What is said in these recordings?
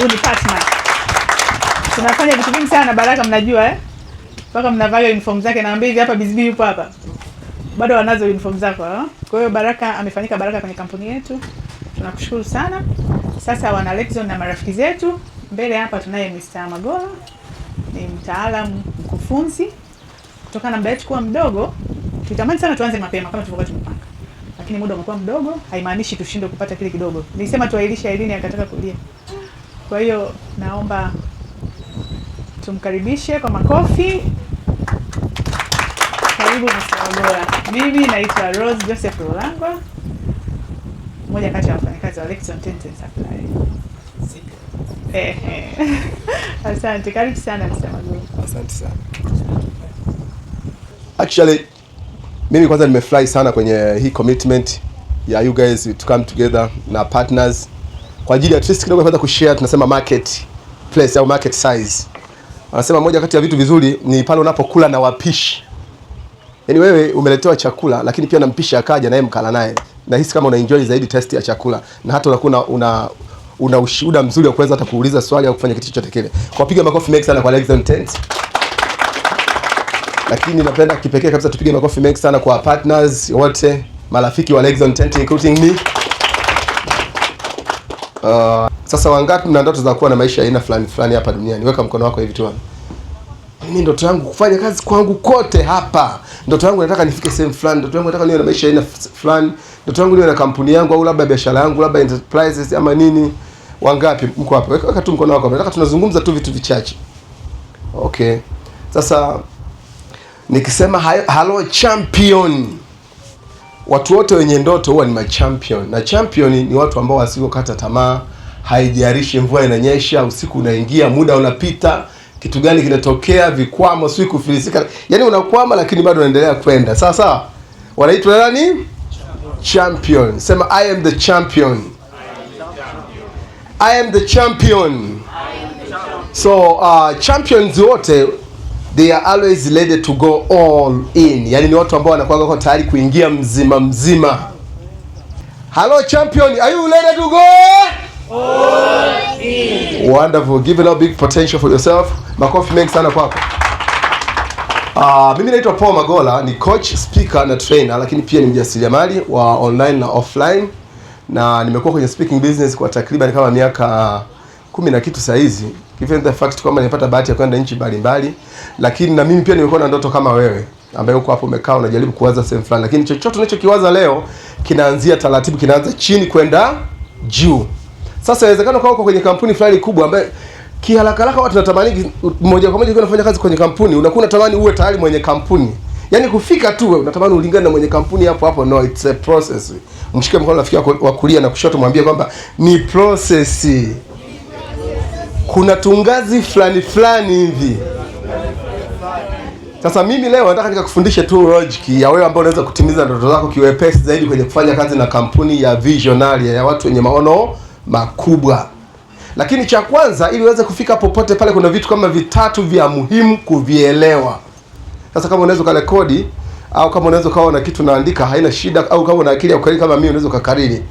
Huyu ni partner. Tunafanya vitu vingi sana na Baraka, mnajua mpaka mnavaa uniform zake. Naambia hivi hapa Bizbi yupo hapa, bado wanazo uniform zako. Kwa hiyo Baraka amefanyika baraka kwenye kampuni yetu, tunakushukuru sana. Sasa wana Lexon na marafiki zetu, mbele hapa tunaye Mr. Magola, ni mtaalamu mkufunzi. Kutokana na muda wetu kuwa mdogo, tutamani sana tuanze mapema kama tulivyokuwa tumepanga, lakini muda umekuwa mdogo, haimaanishi tushinde kupata kile kidogo. Nilisema tuailisha Elini akataka kulia. Kwa hiyo naomba tumkaribishe kwa makofi. Karibu Mr. Magola. Mimi naitwa Rose Joseph Rolangwa, mmoja kati ya wafanyakazi wa Lexon Tent & Supply. Asante, karibu sana Mr. Magola. Asante sana. Actually, mimi kwanza nimefurahi sana kwenye hii commitment ya you guys to come together na partners kwa ajili ya at least kidogo kwanza kushare, tunasema market place au market size. Wanasema moja kati ya vitu vizuri ni pale unapokula na wapishi. Yaani wewe umeletewa chakula lakini pia na mpishi akaja naye mkala naye. Nahisi kama una enjoy zaidi taste ya chakula na hata unakuwa una ushuhuda mzuri wa kuweza hata kuuliza swali au kufanya kitu chochote kile. Kwa piga makofi mengi sana kwa Lexon Tent. Lakini napenda kipekee kabisa tupige makofi mengi sana kwa partners wote, marafiki wa Lexon Tent including me. Sasa wangapi mna ndoto za kuwa na maisha aina fulani hapa duniani? Weka mkono wako hivi tu. Mimi ndoto yangu kufanya kazi kwangu kote hapa. Ndoto yangu nataka nifike sehemu fulani. Ndoto yangu nataka niwe na maisha aina fulani. Ndoto yangu niwe na kampuni yangu au labda biashara yangu, labda enterprises ama nini. Wangapi mko hapa? Weka tu mkono wako. Nataka tunazungumza tu vitu vichache. Okay. Sasa nikisema hello champion, watu wote wenye ndoto huwa ni machampion. Na champion ni watu ambao wasikokata tamaa, haijalishi mvua inanyesha, usiku unaingia, muda unapita, kitu gani kinatokea, vikwamo, sio kufilisika. Yaani unakwama lakini bado unaendelea kwenda. Sawa. Wanaitwa nani? Champion. Sema I am the champion. I am the champion. So champions wote they are always ready to go all in. Yaani ni watu ambao wanakuwa kwa tayari kuingia mzima. Hello champion, are you ready to go all in? Wonderful. Give it a big potential for yourself. Makofi mengi sana kwako. Mimi naitwa Paul Magola, ni coach, speaker na trainer, lakini pia ni mjasiriamali wa online na offline. Na nimekuwa kwenye speaking business kwa takriban kama miaka 10 na kitu saa hizi. Given the fact kwamba nimepata bahati ya kwenda nchi mbalimbali, lakini na mimi pia nimekuwa na ndoto kama wewe ambaye uko hapo umekaa unajaribu kuwaza sehemu fulani, lakini chochote unachokiwaza leo kinaanzia taratibu, kinaanza chini kwenda juu. Sasa inawezekana kwa uko kwenye kampuni fulani kubwa ambaye kiharaka watu tunatamani moja kwa moja unafanya kazi kwenye kampuni, unakuwa unatamani uwe tayari mwenye kampuni. Yaani kufika tu wewe unatamani ulingane na mwenye kampuni hapo. No, it's a process. Mshike mkono rafiki yako wa kulia na kushoto, mwambie kwamba ni process. Kuna tungazi fulani hivi. Sasa mimi leo nataka nikakufundishe tu logic ya wewe ambao unaweza kutimiza ndoto zako kiwepesi zaidi kwenye kufanya kazi na kampuni ya visionary ya watu wenye maono makubwa. Lakini cha kwanza, ili uweze kufika popote pale, kuna vitu kama vitatu vya muhimu kuvielewa. Sasa kama unaweza kurekodi au kama unaweza kawa na kitu naandika haina shida, au kama una akili ya kukariri kama mimi unaweza kukariri.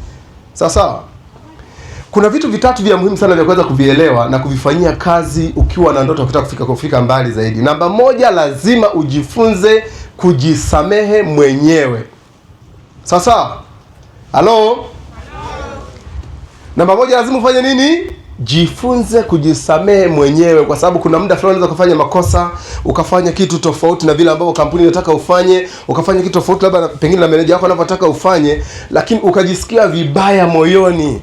Sawa. Kuna vitu vitatu vya muhimu sana vya kuweza kuvielewa na kuvifanyia kazi ukiwa na ndoto ukitaka kufika mbali zaidi. Namba moja, lazima ujifunze kujisamehe mwenyewe. Sawa? Halo? Namba moja, lazima ufanye nini? Jifunze kujisamehe mwenyewe, kwa sababu kuna muda fulani unaweza kufanya makosa, ukafanya kitu tofauti na vile ambavyo kampuni inataka ufanye, ukafanya kitu tofauti labda pengine na meneja wako anataka ufanye, lakini ukajisikia vibaya moyoni.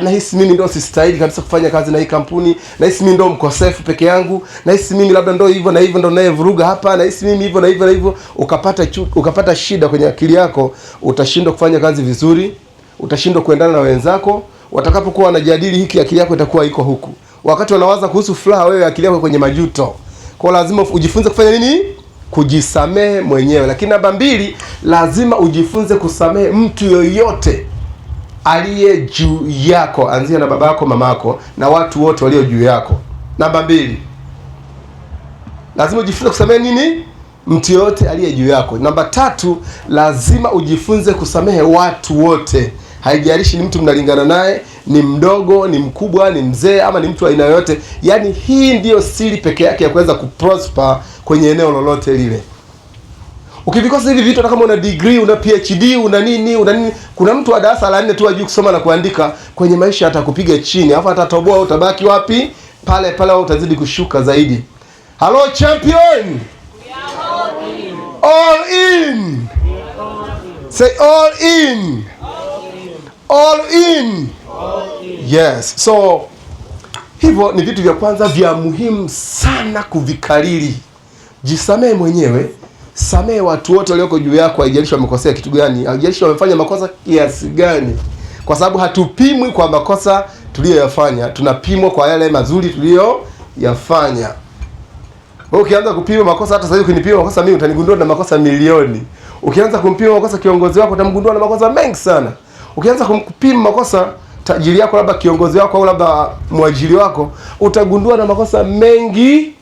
Nahisi mimi ndio sistahili kabisa kufanya kazi na hii kampuni, nahisi mimi ndio mkosefu peke yangu, nahisi mimi labda ndio hivyo na hivyo ndio nayevuruga hapa, nahisi mimi hivyo na hivyo na hivyo, ukapata shida kwenye akili yako, utashindwa kufanya kazi vizuri, utashindwa kuendana na wenzako. Watakapokuwa wanajadili hiki, akili yako itakuwa iko huku. Wakati wanawaza kuhusu furaha, wewe akili yako kwenye majuto. Kwa lazima ujifunze kufanya nini? Kujisamehe mwenyewe. Lakini namba mbili, lazima ujifunze kusamehe mtu yoyote aliye juu yako. Anzia na babako, mamako na watu wote walio juu yako. Namba mbili, lazima ujifunze kusamehe nini? Mtu yote aliye juu yako. Namba tatu, lazima ujifunze kusamehe watu wote haijalishi ni mtu mnalingana naye, ni mdogo, ni mkubwa, ni mzee, ama ni mtu aina yoyote. Yani hii ndiyo siri peke yake ya kuweza kuprosper kwenye eneo lolote lile. Ukivikosa hivi vitu, hata kama una degree, una PhD, una nini, kuna mtu wa darasa la 4 tu ajui kusoma na kuandika, kwenye maisha atakupiga chini, alafu atatoboa, utabaki wapi? Pale pale, au utazidi kushuka zaidi. Hello champion. All in. Say all in. All in. Yes. So hivyo ni vitu vya kwanza vya muhimu sana kuvikariri. Jisamee mwenyewe, samee watu wote walioko juu yako, haijalishi wamekosea kitu gani, haijalishi wamefanya makosa kiasi gani. Kwa sababu hatupimwi kwa makosa tuliyoyafanya, tunapimwa kwa yale mazuri tuliyoyafanya. Wewe ukianza kupima makosa, hata sasa ukinipima makosa mimi utanigundua na makosa milioni. Ukianza kumpima makosa kiongozi wako utamgundua na makosa mengi sana. Ukianza kumpima makosa tajiri yako, labda kiongozi wako au labda mwajiri wako, utagundua na makosa mengi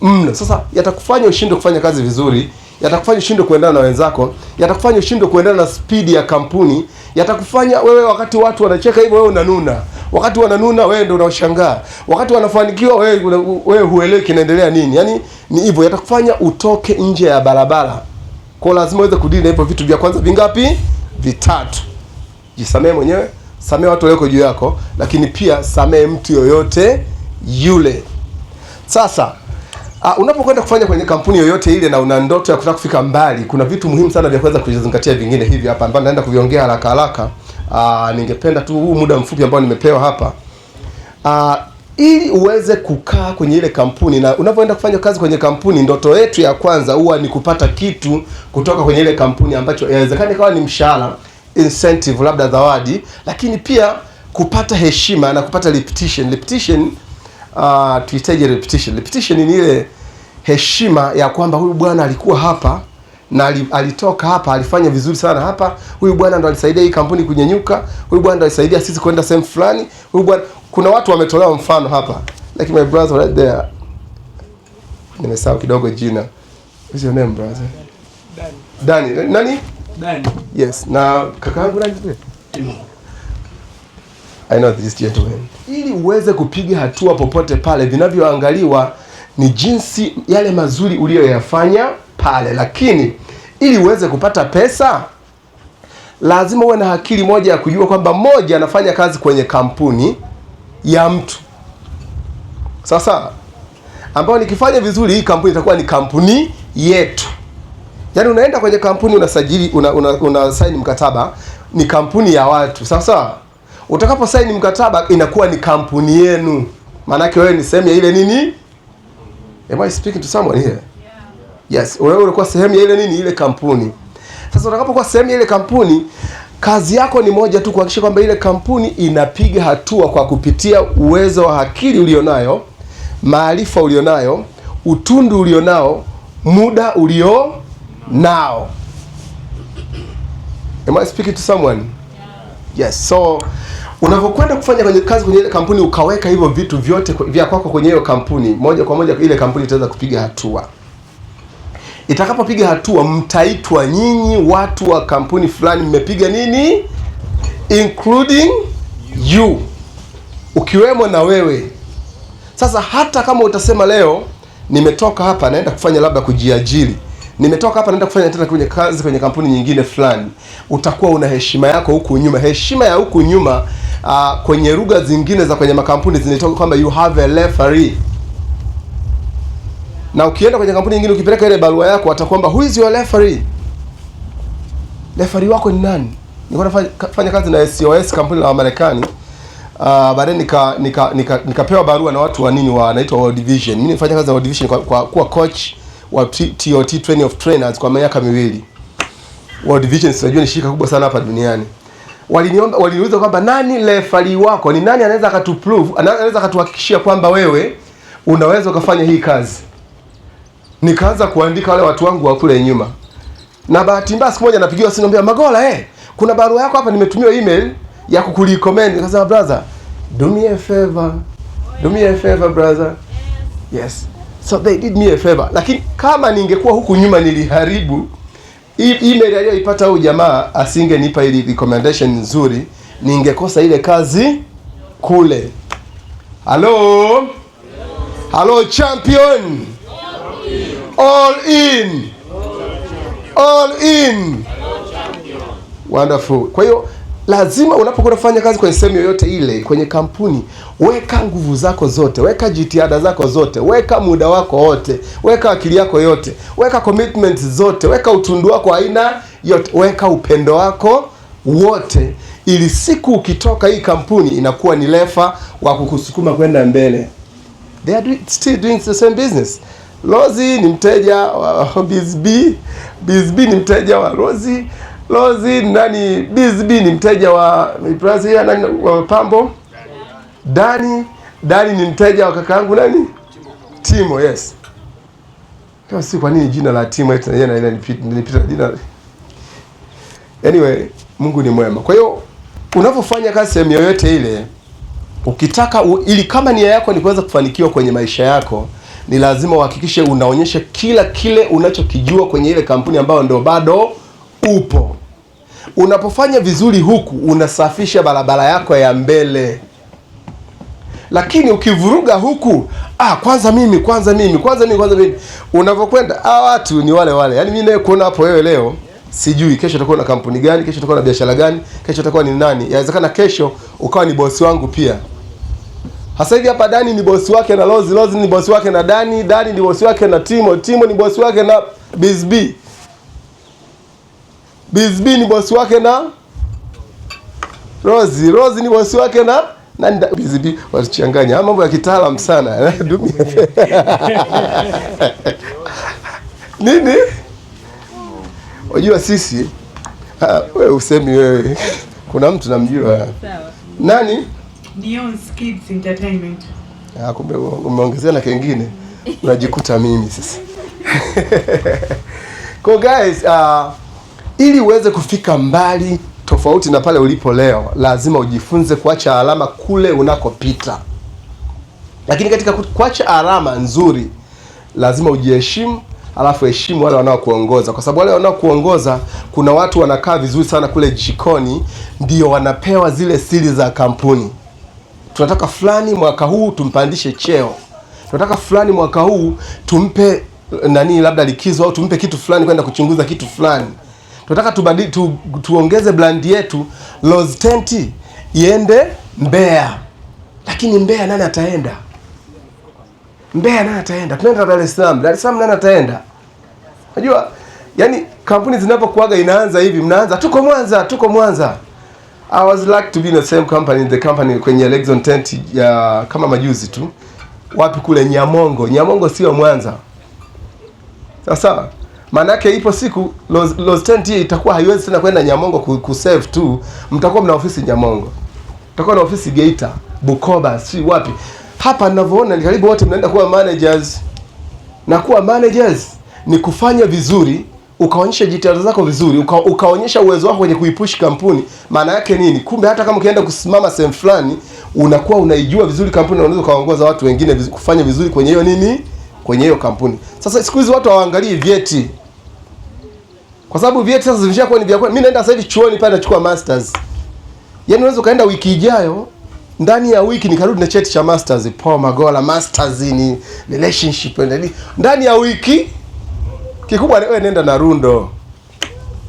mno. Sasa yatakufanya ushindwe kufanya kazi vizuri, yatakufanya ushindwe kuendana na wenzako, yatakufanya ushindwe kuendana na speed ya kampuni, yatakufanya wewe, wakati watu wanacheka hivyo wewe unanuna, wakati wananuna wewe ndio unashangaa, wakati wanafanikiwa wewe huelewi kinaendelea nini. Yani ni hivyo, yatakufanya utoke nje ya barabara. Kwa lazima uweze kudili na hivyo vitu vya kwanza vingapi? Vitatu. Jisamee mwenyewe, samee watu walioko juu yako, lakini pia samee mtu yoyote yule. Sasa unapokwenda kufanya kwenye kampuni yoyote ile na una ndoto ya kutaka kufika mbali, kuna vitu muhimu sana vya kuweza kuzingatia vingine hivi hapa ambao naenda kuviongea haraka. Ningependa tu huu muda mfupi ambao nimepewa hapa, ili uweze kukaa kwenye ile kampuni, na unapoenda kufanya kazi kwenye kampuni, ndoto yetu ya kwanza huwa ni kupata kitu kutoka kwenye ile kampuni ambacho inawezekana ikawa ni mshahara, incentive, labda zawadi, lakini pia kupata heshima na kupata repetition. Tuhitaji repetition ni ile heshima ya kwamba huyu bwana alikuwa hapa na alitoka hapa, alifanya vizuri sana hapa, huyu bwana ndo alisaidia hii kampuni kunyenyuka, huyu bwana ndo alisaidia sisi kwenda sehemu fulani, huyu bwana. Kuna watu wametolewa mfano hapa, like my brother right there, nimesahau kidogo jina. What's your name brother? Dani. Nani? Dani. Yes, na kaka yangu nani? I know this gentleman. Ili uweze kupiga hatua popote pale, vinavyoangaliwa ni jinsi yale mazuri uliyoyafanya pale, lakini ili uweze kupata pesa lazima uwe na akili moja ya kujua kwamba moja, anafanya kazi kwenye kampuni ya mtu. Sasa ambao nikifanya vizuri, hii kampuni itakuwa ni kampuni yetu. Yaani unaenda kwenye kampuni, unasajili, una sign mkataba, ni kampuni ya watu. Sasa utakapo sign mkataba inakuwa ni kampuni yenu. Maana yake wewe ni sehemu ya ile nini? Am I speaking to someone here? Yeah. Yes, wewe unakuwa sehemu ya ile nini? Ile kampuni. Sasa utakapokuwa sehemu ya ile kampuni, kazi yako ni moja tu, kuhakikisha kwamba ile kampuni inapiga hatua kwa kupitia uwezo wa akili ulionayo, maarifa ulionayo, utundu ulionao, muda ulionao. Am I speaking to someone? Yes. So unapokwenda kufanya kazi kwenye ile kampuni, ukaweka hivyo vitu vyote vya kwako kwenye hiyo kampuni, moja kwa moja ile kampuni itaweza kupiga hatua. Itakapopiga hatua, mtaitwa nyinyi watu wa kampuni fulani mmepiga nini, including you, ukiwemo na wewe. Sasa hata kama utasema leo nimetoka hapa naenda kufanya labda kujiajiri, nimetoka hapa naenda kufanya tena kwenye kazi kwenye kampuni nyingine fulani, utakuwa una heshima yako huku nyuma. Heshima ya huku nyuma kwenye lugha zingine za kwenye makampuni zinaitwa kwamba you have a referee. Na ukienda kwenye kampuni nyingine ukipeleka ile barua yako, watakwamba who is your referee? Referee wako ni nani? Nilikuwa nafanya kazi na SOS, kampuni la Marekani. Baadaye nikapewa barua na watu wa nini wanaitwa World Vision. Mimi nilifanya kazi na World Vision kwa kuwa coach wa TOT, training of trainers, kwa miaka 2. World Vision sijui ni shirika kubwa sana hapa duniani. Waliniuliza kwamba nani referee wako? Ni nani anaweza akatuprove, anaweza akatuhakikishia kwamba wewe unaweza ukafanya hii kazi. Nikaanza kuandika wale watu wangu wa kule nyuma. Na bahati mbaya siku moja napigiwa simu, niambia Magola, kuna barua yako hapa, nimetumiwa email ya kukurecommend. Nikasema brother, do me a favor. Do me a favor brother. Yes. So they did me a favor. Lakini kama ningekuwa huku nyuma niliharibu email aliyoipata huyu jamaa, asingenipa ile recommendation nzuri, ningekosa ile kazi kule. Hello champion. All in. Wonderful. Kwa hiyo lazima unapokuwa unafanya kazi kwenye sehemu yoyote ile, kwenye kampuni, weka nguvu zako zote, weka jitihada zako zote, weka muda wako wote, weka akili yako yote, weka commitment zote, weka utundu wako aina yote, weka upendo wako wote, ili siku ukitoka hii kampuni inakuwa ni lefa wa kukusukuma kwenda mbele. They are still doing the same business. Lozi ni mteja wa BizB ni mteja wa Lozi nani, BizB ni mteja wa Brazil nani wa Pambo. Dani ni mteja wa kakaangu nani? Timo, yes. Kwa si kwa nini jina la Timo eti yeye nilipita jina. Anyway, Mungu ni mwema. Kwa hiyo unapofanya kazi sehemu yoyote ile, ukitaka ili kama nia yako ni kuweza kufanikiwa kwenye maisha yako, ni lazima uhakikishe unaonyesha kile unachokijua kwenye ile kampuni ambayo ndio bado upo. Unapofanya vizuri huku, unasafisha barabara yako ya mbele. Lakini ukivuruga huku, kwanza mimi, unavyokwenda watu ni wale. Yaani mimi naye kuona hapo wewe leo, sijui kesho utakuwa na kampuni gani, kesho utakuwa na biashara gani, kesho utakuwa ni nani. Inawezekana kesho ukawa ni bosi wangu pia. Hasa hivi hapa Dani ni bosi wake na Lozi ni bosi wake na Dani ni bosi wake na Timo ni bosi wake na BizB ni bosi wake na Rozi ni bosi wake na nani? BizB. Walichanganya mambo ya kitaalamu sana. Nini? Unajua sisi wewe usemi wewe. Kuna mtu namjua. Sawa. Nani? Neon Kids Entertainment. Kumbe umeongezea na kengine. Unajikuta mimi sasa. Kwa guys, ili uweze kufika mbali tofauti na pale ulipo leo, lazima ujifunze kuacha alama kule unakopita. Lakini katika kuacha alama nzuri, lazima ujiheshimu, alafu heshimu wale wanaokuongoza, kwa sababu wale wanaokuongoza kuna watu wanakaa vizuri sana kule jikoni, ndio wanapewa zile siri za kampuni. Tunataka fulani mwaka huu tumpandishe cheo. Tunataka fulani mwaka huu tumpe nani labda likizo, au tumpe kitu fulani kwenda kuchunguza kitu fulani. Tunataka tuongeze brand yetu Lozi Tent iende Mbeya. Lakini Mbeya nani ataenda? Tunaenda Dar es Salaam nani ataenda? Unajua, yani kampuni zinapokuaga inaanza hivi, mnaanza tuko Mwanza. I was lucky to be in the same company, kwenye Lexon Tent ya kama majuzi tu. Wapi kule Nyamongo sio Mwanza. Sasa maana yake ipo siku Lozi Tent hii itakuwa haiwezi tena kwenda Nyamongo kusave tu. Mtakuwa mna ofisi Nyamongo. Mtakuwa na ofisi Geita, Bukoba, si wapi. Hapa ninavyoona ni karibu wote mnaenda kuwa managers. Na kuwa managers ni kufanya vizuri, ukaonyesha jitihada zako vizuri, ukaonyesha uwezo wako kwenye kuipush kampuni. Maana yake nini? Kumbe hata kama ukienda kusimama sehemu fulani, unakuwa unaijua vizuri kampuni na unaweza kaongoza watu wengine kufanya vizuri kwenye hiyo nini? Kwenye hiyo kampuni. Sasa siku hizi watu hawaangalii vyeti. Kwa sababu vyeti sasa vimeshakuwa ni vya kweli. Mimi naenda sasa hivi chuoni pale nachukua masters. Yaani unaweza kaenda wiki ijayo, ndani ya wiki nikarudi na cheti cha masters, Paul Magola masters in relationship ndani ya wiki. Kikubwa wewe nenda na rundo.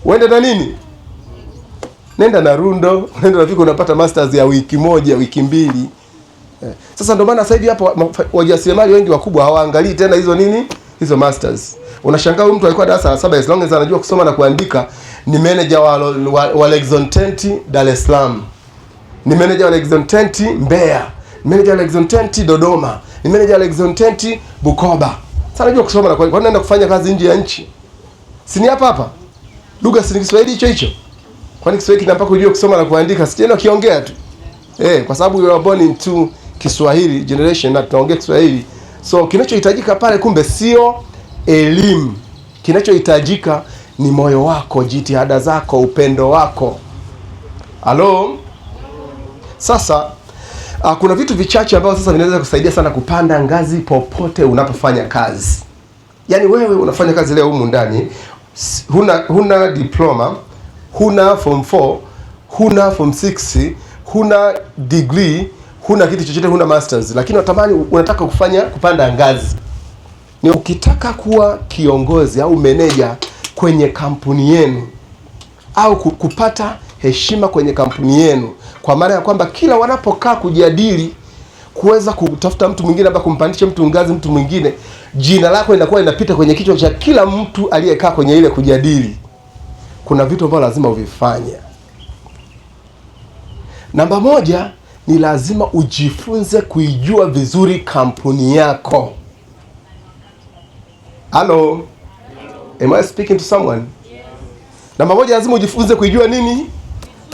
Uende na nini? Nenda na rundo, nenda na viko unapata masters ya wiki moja, wiki mbili. Sasa ndio maana sasa hivi hapo wajasiriamali wengi wakubwa hawaangalii tena hizo nini? Hizo masters. Unashangaa mtu alikuwa darasa la 7 as long as anajua kusoma na kuandika, ni manager wa Lexon Tent Dar es Salaam. Ni manager wa Lexon Tent Mbeya. Ni manager wa Lexon Tent Dodoma. Ni manager wa Lexon Tent Bukoba. Sasa anajua kusoma na kuandika. Kwa nini kufanya kazi nje ya nchi? Si ni hapa? Lugha si Kiswahili hicho. Kwani Kiswahili kina mpaka ujue kusoma na kuandika? Si tena kiongea tu. Kwa sababu we were born into Kiswahili generation na tunaongea Kiswahili. So kinachohitajika pale kumbe sio elimu. Kinachohitajika ni moyo wako, jitihada zako, upendo wako. Halo? Sasa kuna vitu vichache ambavyo sasa vinaweza kusaidia sana kupanda ngazi popote unapofanya kazi. Yaani wewe unafanya kazi leo humu ndani, huna diploma, huna form 4, huna form 6, huna degree, huna kitu chochote, huna masters, lakini unatamani, unataka kupanda ngazi. Ni ukitaka kuwa kiongozi au meneja kwenye kampuni yenu, au kupata heshima kwenye kampuni yenu, kwa maana ya kwamba kila wanapokaa kujadili kuweza kutafuta mtu mwingine, labda kumpandisha mtu ngazi, mtu mwingine, jina lako linakuwa linapita kwenye kichwa cha kila mtu aliyekaa kwenye ile kujadili. Kuna vitu ambavyo lazima uvifanye. Namba moja ni lazima ujifunze kuijua vizuri kampuni yako. Hello? Am I speaking to someone? Yes. Namba moja, lazima ujifunze kuijua nini?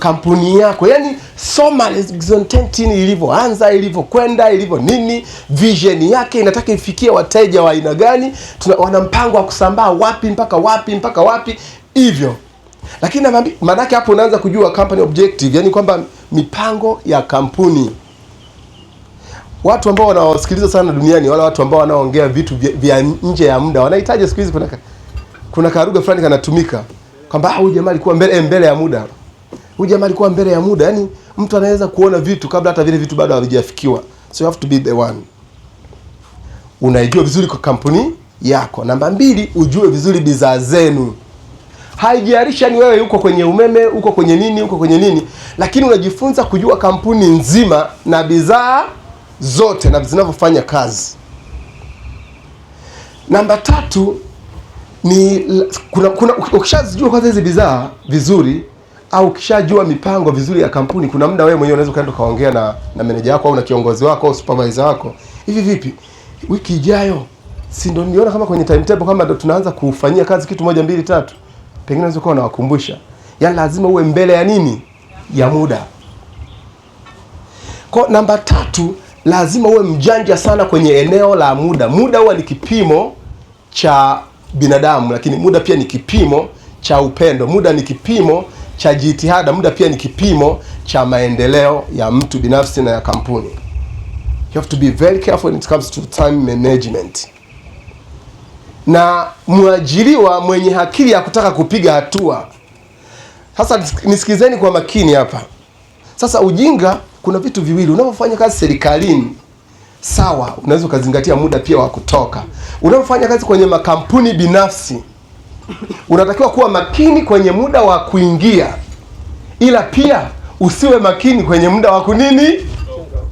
Kampuni yako. Yaani soma Lexington ilivyoanza, ilivyokwenda, ilivyo nini, vision yake inataka ifikie wateja wa aina gani, wana mpango wa kusambaa wapi mpaka wapi mpaka wapi hivyo. Lakini maana yake hapo unaanza kujua company objective, yani kwamba mipango ya kampuni. Watu ambao wanawasikiliza sana duniani, wala watu ambao wanaongea vitu vya nje ya muda, wanahitaji siku hizi kuna karuga fulani kanatumika kwamba huyu jamaa alikuwa mbele ya muda. Huyu jamaa alikuwa mbele ya muda. Yani mtu anaweza kuona vitu kabla hata vile vitu bado havijafikiwa. So you have to be the one. Unaijua vizuri kwa kampuni yako. Namba 2, ujue vizuri bidhaa zenu. Haijalishi ni wewe uko kwenye umeme, uko kwenye nini, lakini unajifunza kujua kampuni nzima na bidhaa zote na zinavyofanya kazi. Namba 3 ni ukishajua kwanza hizi bidhaa vizuri, au ukishajua mipango vizuri ya kampuni, kuna muda wewe mwenyewe unaweza kaenda kaongea na meneja wako au na kiongozi wako au supervisor wako. Hivi vipi? Wiki ijayo si ndio niona kama kwenye timetable kama ndio tunaanza kufanyia kazi kitu 1 2 3. Pengine unaweza kuwa unawakumbusha. Yaani lazima uwe mbele ya nini? Ya muda. Kwa namba 3, lazima uwe mjanja sana kwenye eneo la muda. Muda huwa ni kipimo cha binadamu, lakini muda pia ni kipimo cha upendo. Muda ni kipimo cha jitihada. Muda pia ni kipimo cha maendeleo ya mtu binafsi na ya kampuni. You have to be very careful when it comes to time management. Na mwajiriwa mwenye akili ya kutaka kupiga hatua. Sasa nisikizeni kwa makini hapa. Sasa ujinga, kuna vitu viwili. Unapofanya kazi serikalini, sawa, unaweza kuzingatia muda pia wa kutoka. Unapofanya kazi kwenye makampuni binafsi, unatakiwa kuwa makini kwenye muda wa kuingia, ila pia usiwe makini kwenye muda wa kunini,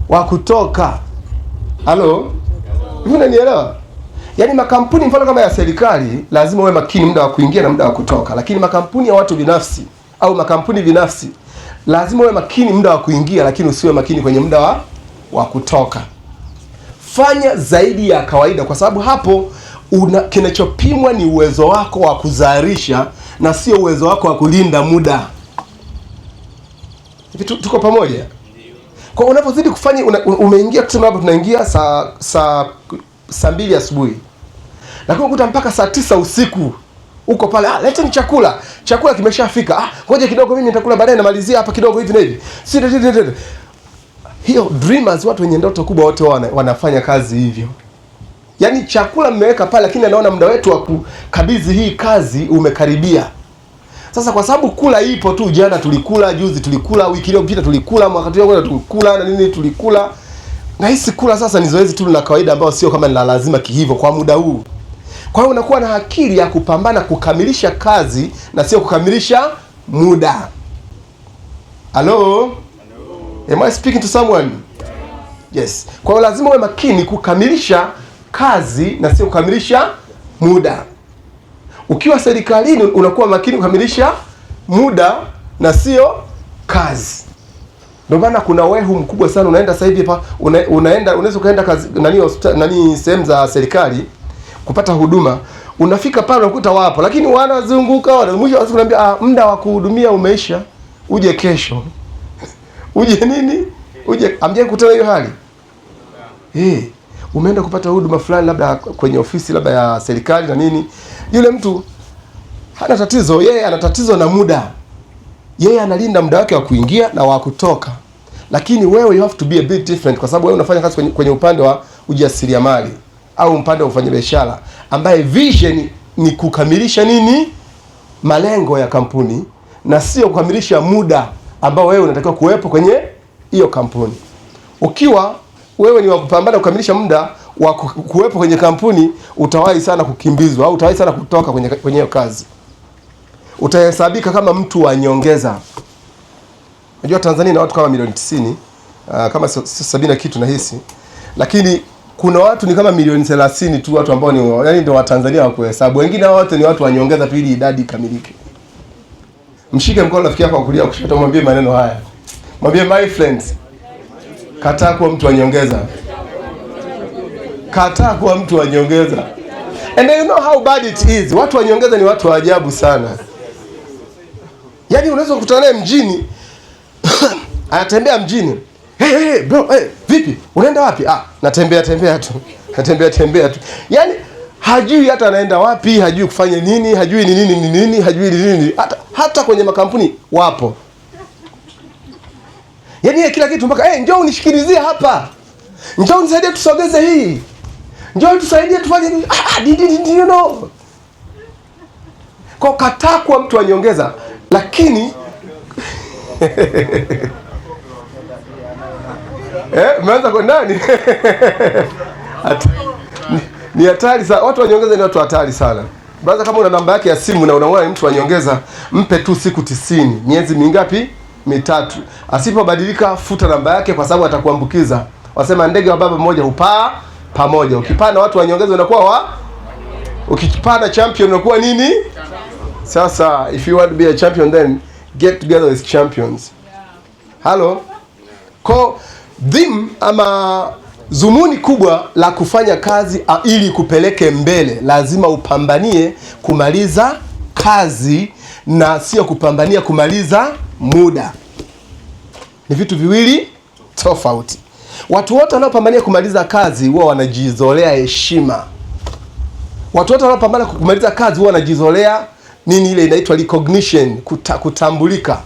wa kutoka. Halo? Unanielewa? Yaani makampuni mfano kama ya serikali lazima uwe makini muda wa kuingia na muda wa kutoka, lakini makampuni ya watu binafsi au makampuni binafsi lazima uwe makini muda wa kuingia, lakini usiwe makini kwenye muda wa kutoka. Fanya zaidi ya kawaida, kwa sababu hapo kinachopimwa ni uwezo wako wa kuzalisha na sio uwezo wako wa kulinda muda. Tuko pamoja? Kwa unapozidi kufanya umeingia, kusema hapo tunaingia saa 2 asubuhi, lakini ukuta mpaka saa 9 usiku uko pale, leta ni chakula kimeshafika, ngoja kidogo mimi nitakula baadaye, namalizia hapa kidogo hivi na hivi. Hiyo dreamers, watu wenye ndoto kubwa wote wanafanya kazi hivyo. Yaani chakula mmeweka pale, lakini anaona muda wetu wa kukabidhi hii kazi umekaribia. Sasa kwa sababu kula ipo tu, jana tulikula, juzi tulikula, wiki iliyopita tulikula, mwaka tuliokuwa tulikula na nini tulikula. Na hisi kula sasa ni zoezi tu la kawaida ambao sio kama ni la lazima kihivyo kwa muda huu. Kwa hiyo unakuwa na akili ya kupambana kukamilisha kazi na sio kukamilisha muda. Hello? Am I speaking to someone? Yes. Kwa hiyo lazima uwe makini kukamilisha kazi na sio kukamilisha muda. Ukiwa serikalini unakuwa makini kukamilisha muda na sio kazi. Ndio maana kuna wehu mkubwa sana. Unaenda sasa hivi hapa unaweza kaenda kazi nani sehemu za serikali kupata huduma. Unafika pale unakuta wapo, lakini wanazunguka, mwisho wa siku unaambia muda wa kuhudumia umeisha, uje kesho. Uje nini? Uje amje kukutana hiyo hali. Umeenda kupata huduma fulani labda kwenye ofisi labda ya serikali na nini. Yule mtu hana tatizo, yeye ana tatizo na muda. Yeye analinda muda wake wa kuingia na wa kutoka. Lakini wewe you have to be a bit different, kwa sababu wewe unafanya kazi kwenye upande wa ujasiriamali au upande wa ufanyabiashara ambaye vision ni kukamilisha nini? Malengo ya kampuni na sio kukamilisha muda ambao wewe unatakiwa kuwepo kwenye hiyo kampuni. Ukiwa wewe ni wa kupambana kukamilisha muda wa kuwepo kwenye kampuni, utawahi sana kukimbizwa au utawahi sana kutoka kwenye hiyo kazi. Utahesabika kama mtu wa nyongeza. Unajua Tanzania ina watu kama milioni 90, kama 70 kitu nahisi. Lakini kuna watu ni kama milioni 30 tu, watu ambao ni yani ndio wa Tanzania wa kuhesabu. Wengine hao wote ni watu wa nyongeza tu ili idadi ikamilike. Mshike mkono rafiki yako wa kulia kushoto, mwambie maneno haya. Mwambie my friends, kataa kuwa mtu wa nyongeza. Kataa kuwa mtu wa nyongeza. And you know how bad it is. Watu wa nyongeza ni watu wa ajabu sana. Yaani unaweza kukutana naye mjini, anatembea mjini. Hey bro, vipi? Unaenda wapi? Natembea tu. Natembea tu. Yaani hajui hata anaenda wapi, hajui kufanya nini, hajui ni nini, hajui ni nini. Hata kwenye makampuni wapo. Yaani kila kitu mpaka njoo unishikilizie hapa. Njoo unisaidie tusogeze hii. Njoo tusaidie tufanye nini? You know. Kwa kataa kuwa mtu wa nyongeza, lakini umeanza kwa nani? Ni hatari sana. Watu wa nyongeza ni watu hatari sana. Brother, kama una namba yake ya simu na unaona mtu wa nyongeza, mpe tu siku 90. Miezi mingapi? 3. Asipobadilika futa namba yake, kwa sababu atakuambukiza. Wasema ndege wa baba mmoja hupaa pamoja. Ukipaa na watu wa nyongeza unakuwa ukipaa na champion unakuwa nini? Sasa if you want to be a champion, then get together with champions. Hello. Kwa ama zumuni kubwa la kufanya kazi ili kupeleke mbele, lazima upambanie kumaliza kazi na sio kupambania kumaliza muda. Ni vitu viwili tofauti. Watu wote wanaopambania kumaliza kazi huwa wanajizolea heshima. Watu wote wanaopambana kumaliza kazi huwa wanajizolea nini, ile inaitwa recognition, kutambulika.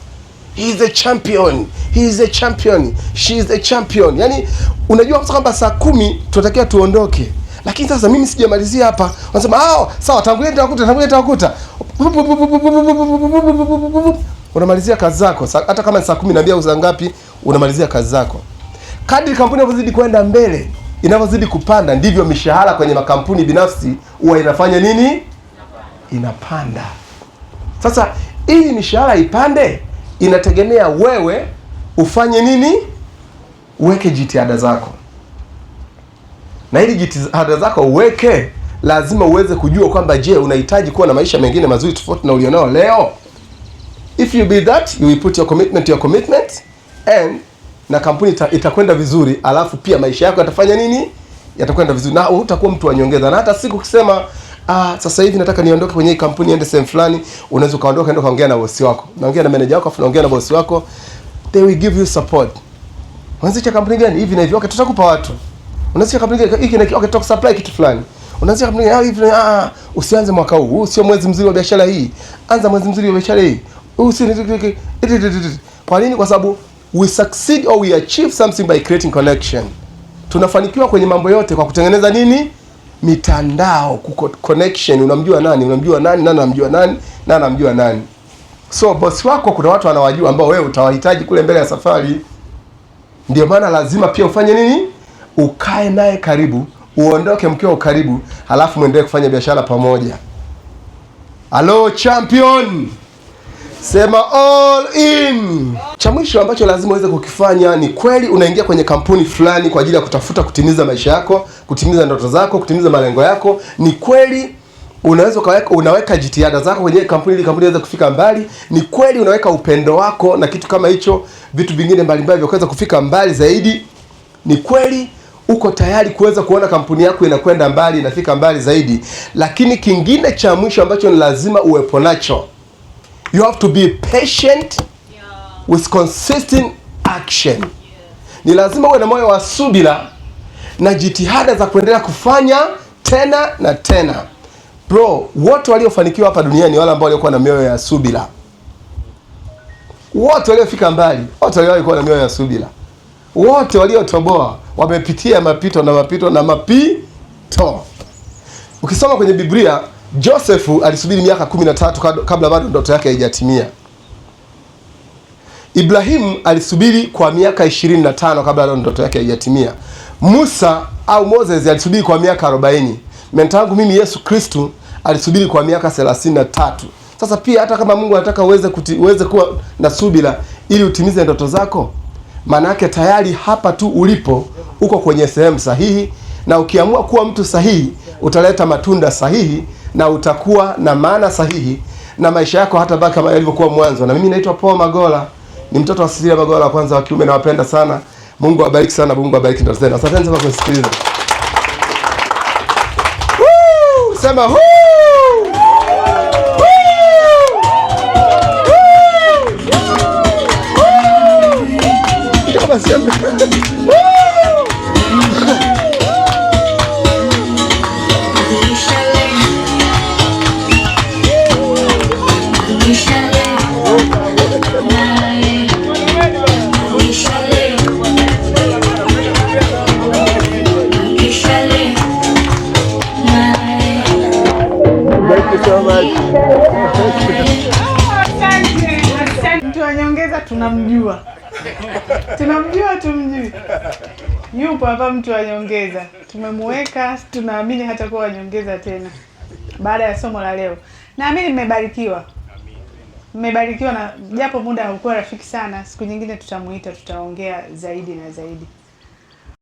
He is a champion. He is a champion. She is a champion. Yaani unajua kwamba saa 10 tunatakiwa tuondoke. Lakini sasa mimi sijamalizia hapa. Wanasema sawa, tangulia nitakuta. Unamalizia kazi zako. Hata kama ni saa 10 naambia saa ngapi unamalizia kazi zako. Kadri kampuni inavyozidi kwenda mbele, inavyozidi kupanda, ndivyo mishahara kwenye makampuni binafsi huwa inafanya nini? Inapanda. Sasa ili mishahara ipande, inategemea wewe ufanye nini? Uweke jitihada zako. Na ili jitihada zako uweke, lazima uweze kujua kwamba je, unahitaji kuwa na maisha mengine mazuri tofauti na ulionao leo? If you be that, you will put your commitment and na kampuni itakwenda vizuri, alafu pia maisha yako yatafanya nini? Yatakwenda vizuri. Na utakuwa mtu wa nyongeza. Na hata siku ukisema sasa hivi nataka niondoke kwenye hii kampuni niende sehemu fulani, unaweza kaondoka ndio kaongea na bosi wako. Naongea na manager wako, naongea na bosi wako. They will give you support. Unaanzisha kampuni gani? Hivi na hivi. Okay, tutakupa watu. Unaanzisha kampuni hiki na hiki. Okay, tutakusupply kitu fulani. Unaanzisha kampuni hivi usianze mwaka huu. Sio mwezi mzuri wa biashara hii. Anza mwezi mzuri wa biashara hii. Kwa nini? Kwa sababu we succeed or we achieve something by creating connection. Tunafanikiwa kwenye mambo yote kwa kutengeneza nini? Mitandao, connection. Unamjua nani, nani anamjua nani. So boss wako kuna watu anawajua ambao wewe utawahitaji kule mbele ya safari. Ndio maana lazima pia ufanye nini? Ukae naye karibu, uondoke mkiwa karibu, halafu muendelee kufanya biashara pamoja. Hello champion. Sema all in. Cha mwisho ambacho lazima uweze kukifanya ni kweli unaingia kwenye kampuni fulani kwa ajili ya kutafuta kutimiza maisha yako, kutimiza ndoto zako, kutimiza malengo yako. Ni kweli unaweka jitihada zako kwenye kampuni ili kampuni iweze kufika mbali. Ni kweli unaweka upendo wako na kitu kama hicho, vitu vingine mbalimbali vya kuweza kufika mbali zaidi. Ni kweli uko tayari kuweza kuona kampuni yako inakwenda mbali, inafika mbali zaidi. Lakini kingine cha mwisho ambacho ni lazima uwepo nacho, you have to be patient with consistent action. Ni lazima uwe na moyo wa subira na jitihada za kuendelea kufanya tena na tena. Bro, wote waliofanikiwa hapa duniani wale ambao walikuwa na mioyo ya subira. Wote waliofika mbali, wote walikuwa na mioyo ya subira. Wote waliotoboa wamepitia mapito na mapito. Ukisoma kwenye Biblia, Joseph alisubiri miaka 13 kabla bado ndoto yake haijatimia. Ibrahimu alisubiri kwa miaka 25 kabla ndoto yake haijatimia. Musa au Moses alisubiri kwa miaka 40. Mentangu mimi Yesu Kristo alisubiri kwa miaka 33. Sasa pia hata kama Mungu anataka uweze kuwa na subira ili utimize ndoto zako, maana yake tayari hapa tu ulipo uko kwenye sehemu sahihi, na ukiamua kuwa mtu sahihi utaleta matunda sahihi na utakuwa na maana sahihi, na maisha yako hata baki kama yalivyokuwa mwanzo. Na mimi naitwa Paul Magola, ni mtoto wa Cecilia Magola wa kwanza wa kiume, na wapenda sana. Mungu awabariki sana, Mungu awabariki ndoto zenu. Asante sana kwa kusikiliza. Sema huu. Kama siambi. Mtu wa nyongeza tunamjua. Tumjui. Yupo hapa mtu wa nyongeza. Tumemuweka, tunaamini hata kuwa nyongeza tena. Baada ya somo la leo. Naamini mmebarikiwa. Mmebarikiwa, na japo muda haukuwa rafiki sana, siku nyingine tutamuita, tutaongea zaidi na zaidi.